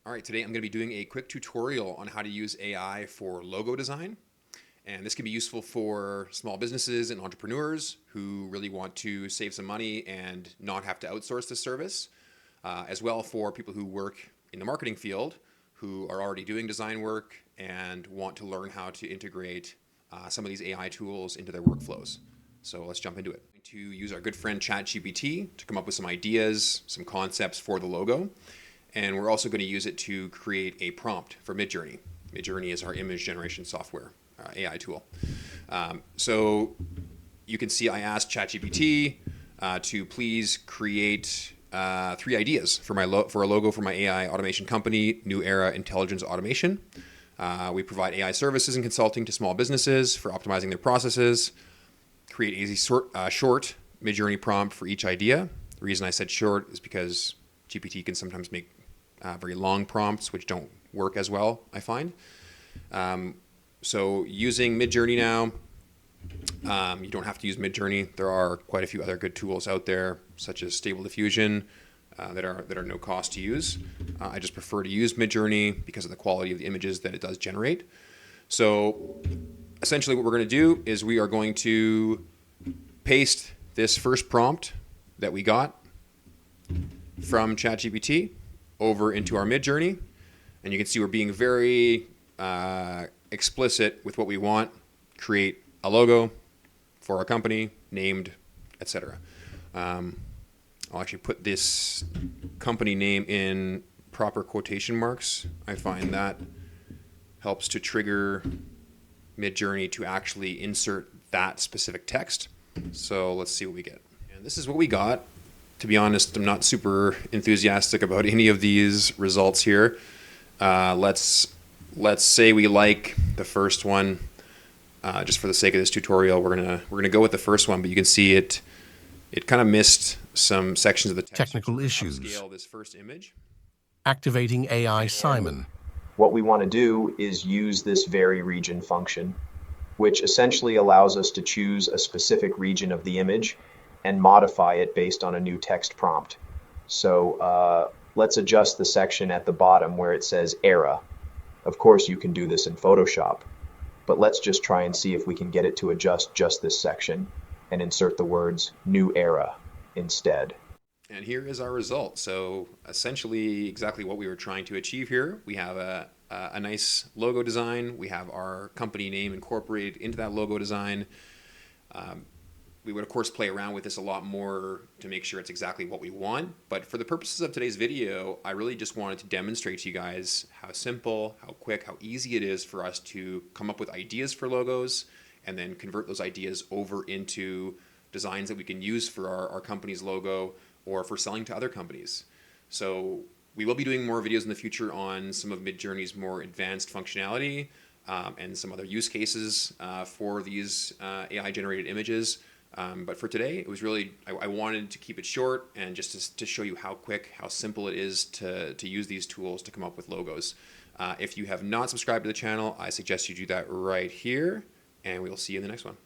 All right, today I'm going to be doing a quick tutorial on how to use AI for logo design. And this can be useful for small businesses and entrepreneurs who really want to save some money and not have to outsource this service, as well for people who work in the marketing field who are already doing design work and want to learn how to integrate some of these AI tools into their workflows. So let's jump into it. I'm going to use our good friend ChatGPT to come up with some ideas, some concepts for the logo. And we're also going to use it to create a prompt for Midjourney. Midjourney is our image generation software, AI tool. So you can see I asked ChatGPT to please create 3 ideas for a logo for my AI automation company, New Era Intelligence Automation. We provide AI services and consulting to small businesses for optimizing their processes. Create a short Midjourney prompt for each idea. The reason I said short is because GPT can sometimes make very long prompts, which don't work as well, I find. So using Midjourney now, you don't have to use Midjourney. There are quite a few other good tools out there, such as Stable Diffusion, that are no cost to use. I just prefer to use Midjourney because of the quality of the images that it does generate. So essentially what we're going to do is we are going to paste this first prompt that we got from ChatGPT over into our Midjourney, and you can see we're being very explicit with what we want. Create a logo for our company, named, etc. I'll actually put this company name in proper quotation marks. I find that helps to trigger Midjourney to actually insert that specific text. So let's see what we get. And this is what we got. To be honest, I'm not super enthusiastic about any of these results here. Let's say we like the first one. Just for the sake of this tutorial, we're gonna go with the first one. But you can see it kind of missed some sections of the text. Technical issues. Upscale this first image. Activating AI Simon. What we want to do is use this vary region function, which essentially allows us to choose a specific region of the image and modify it based on a new text prompt. So let's adjust the section at the bottom where it says era. Of course, you can do this in Photoshop, but let's just try and see if we can get it to adjust just this section and insert the words new era instead. And here is our result. So essentially exactly what we were trying to achieve here. We have a nice logo design. We have our company name incorporated into that logo design. We would, of course, play around with this a lot more to make sure it's exactly what we want. But for the purposes of today's video, I really just wanted to demonstrate to you guys how simple, how quick, how easy it is for us to come up with ideas for logos and then convert those ideas over into designs that we can use for our company's logo or for selling to other companies. So we will be doing more videos in the future on some of Midjourney's more advanced functionality and some other use cases for these AI-generated images. But for today, it was really, I wanted to keep it short and just to show you how quick, how simple it is to use these tools to come up with logos. If you have not subscribed to the channel, I suggest you do that right here, and we will see you in the next one.